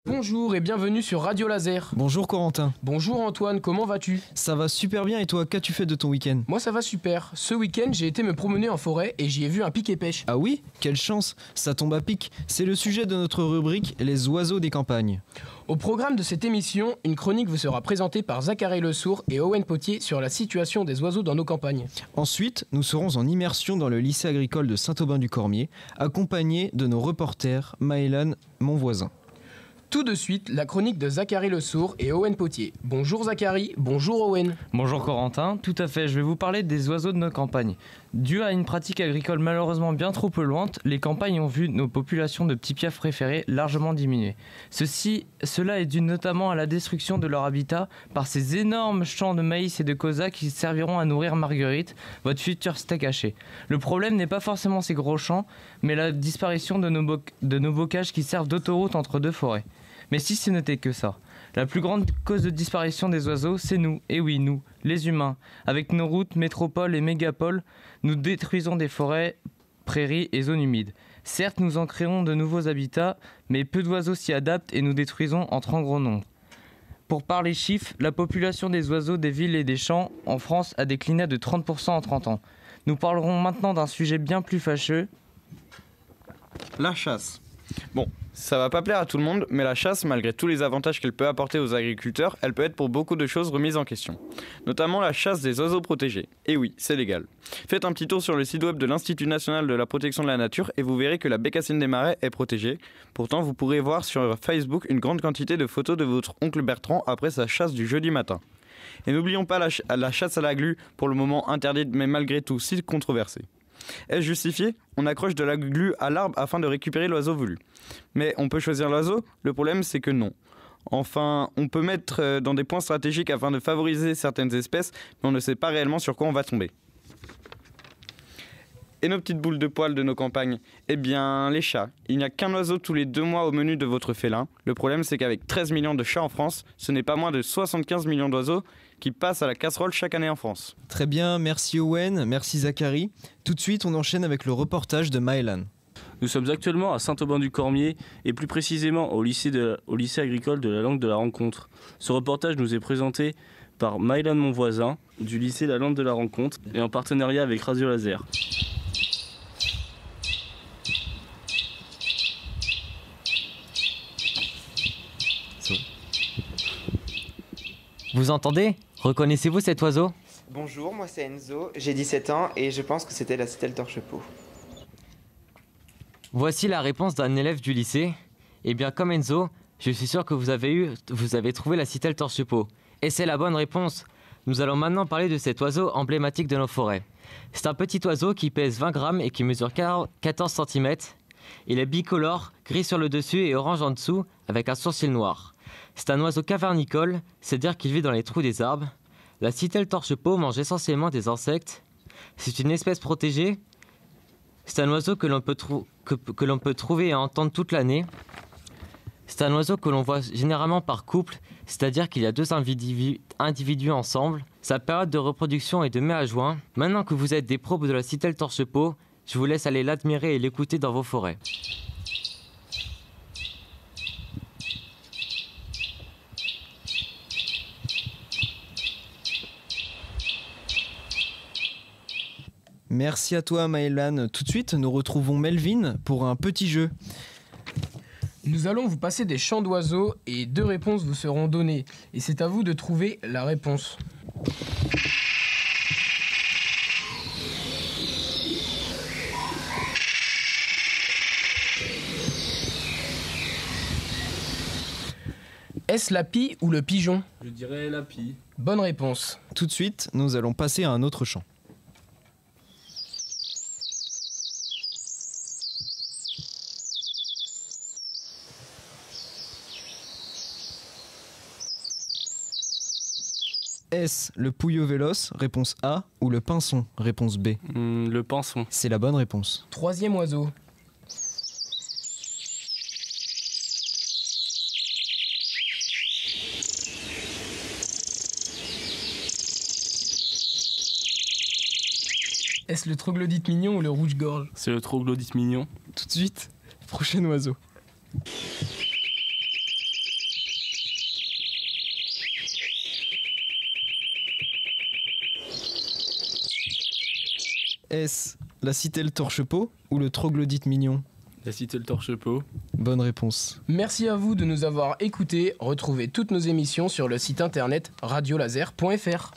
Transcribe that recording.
Bonjour et bienvenue sur Radio Laser. Bonjour Corentin. Bonjour Antoine, comment vas-tu? Ça va super bien et toi, qu'as-tu fait de ton week-end? Moi ça va super. Ce week-end j'ai été me promener en forêt et j'y ai vu un pic et pêche. Ah oui? Quelle chance, ça tombe à pic. C'est le sujet de notre rubrique Les oiseaux des campagnes. Au programme de cette émission, une chronique vous sera présentée par Zachary Le Sourd et Owen Potier sur la situation des oiseaux dans nos campagnes. Ensuite, nous serons en immersion dans le lycée agricole de Saint-Aubin-du-Cormier, accompagnés de nos reporters Maëlan, mon voisin. Tout de suite, la chronique de Zachary Le Sourd et Owen Potier. Bonjour Zachary, bonjour Owen. Bonjour Corentin, tout à fait, je vais vous parler des oiseaux de nos campagnes. Dû à une pratique agricole malheureusement bien trop polluante, les campagnes ont vu nos populations de petits piafs préférés largement diminuer. Cela est dû notamment à la destruction de leur habitat par ces énormes champs de maïs et de colza qui serviront à nourrir Marguerite, votre futur steak haché. Le problème n'est pas forcément ces gros champs, mais la disparition de nos bocages qui servent d'autoroute entre deux forêts. Mais si ce n'était que ça, la plus grande cause de disparition des oiseaux, c'est nous, et oui nous, les humains. Avec nos routes, métropoles et mégapoles, nous détruisons des forêts, prairies et zones humides. Certes, nous en créons de nouveaux habitats, mais peu d'oiseaux s'y adaptent et nous détruisons en trop gros nombre. Pour parler chiffres, la population des oiseaux des villes et des champs en France a décliné de 30% en 30 ans. Nous parlerons maintenant d'un sujet bien plus fâcheux. La chasse. Bon, ça va pas plaire à tout le monde, mais la chasse, malgré tous les avantages qu'elle peut apporter aux agriculteurs, elle peut être pour beaucoup de choses remise en question. Notamment la chasse des oiseaux protégés. Et oui, c'est légal. Faites un petit tour sur le site web de l'Institut national de la protection de la nature et vous verrez que la bécassine des marais est protégée. Pourtant, vous pourrez voir sur Facebook une grande quantité de photos de votre oncle Bertrand après sa chasse du jeudi matin. Et n'oublions pas la chasse à la glu, pour le moment interdite mais malgré tout si controversée. Est-ce justifié? On accroche de la glu à l'arbre afin de récupérer l'oiseau voulu. Mais on peut choisir l'oiseau? Le problème c'est que non. Enfin, on peut mettre dans des points stratégiques afin de favoriser certaines espèces, mais on ne sait pas réellement sur quoi on va tomber. Et nos petites boules de poils de nos campagnes? Eh bien, les chats. Il n'y a qu'un oiseau tous les 2 mois au menu de votre félin. Le problème, c'est qu'avec 13 millions de chats en France, ce n'est pas moins de 75 millions d'oiseaux qui passent à la casserole chaque année en France. Très bien, merci Owen, merci Zachary. Tout de suite, on enchaîne avec le reportage de Maëlan. Nous sommes actuellement à Saint-Aubin-du-Cormier et plus précisément au lycée agricole de la langue de la rencontre. Ce reportage nous est présenté par Maëlan, mon voisin, du lycée La Langue de la Rencontre et en partenariat avec Radio Laser. Vous entendez? Reconnaissez-vous cet oiseau? Bonjour, moi c'est Enzo, j'ai 17 ans et je pense que c'était la citelle torche-peau. Voici la réponse d'un élève du lycée. Eh bien, comme Enzo, je suis sûr que vous avez trouvé la citelle torche-peau. Et c'est la bonne réponse. Nous allons maintenant parler de cet oiseau emblématique de nos forêts. C'est un petit oiseau qui pèse 20 grammes et qui mesure 14 cm. Il est bicolore, gris sur le dessus et orange en dessous, avec un sourcil noir. C'est un oiseau cavernicole, c'est-à-dire qu'il vit dans les trous des arbres. La citelle torche-peau mange essentiellement des insectes. C'est une espèce protégée. C'est un oiseau que l'on peut trouver et entendre toute l'année. C'est un oiseau que l'on voit généralement par couple, c'est-à-dire qu'il y a 2 individus ensemble. Sa période de reproduction est de mai à juin. Maintenant que vous êtes des pros de la citelle torche-peau, je vous laisse aller l'admirer et l'écouter dans vos forêts. Merci à toi Maëlan. Tout de suite, nous retrouvons Melvin pour un petit jeu. Nous allons vous passer des chants d'oiseaux et 2 réponses vous seront données. Et c'est à vous de trouver la réponse. Est-ce la pie ou le pigeon? Je dirais la pie. Bonne réponse. Tout de suite, nous allons passer à un autre chant. Est-ce le pouilleux véloce, réponse A, ou le pinson, réponse B? Le pinson. C'est la bonne réponse. 3e oiseau. Est-ce le troglodyte mignon ou le rouge-gorge? C'est le troglodyte mignon. Tout de suite, prochain oiseau. Est-ce la citelle torche-peau ou le troglodyte mignon? La citelle torche-peau. Bonne réponse. Merci à vous de nous avoir écoutés. Retrouvez toutes nos émissions sur le site internet radiolaser.fr.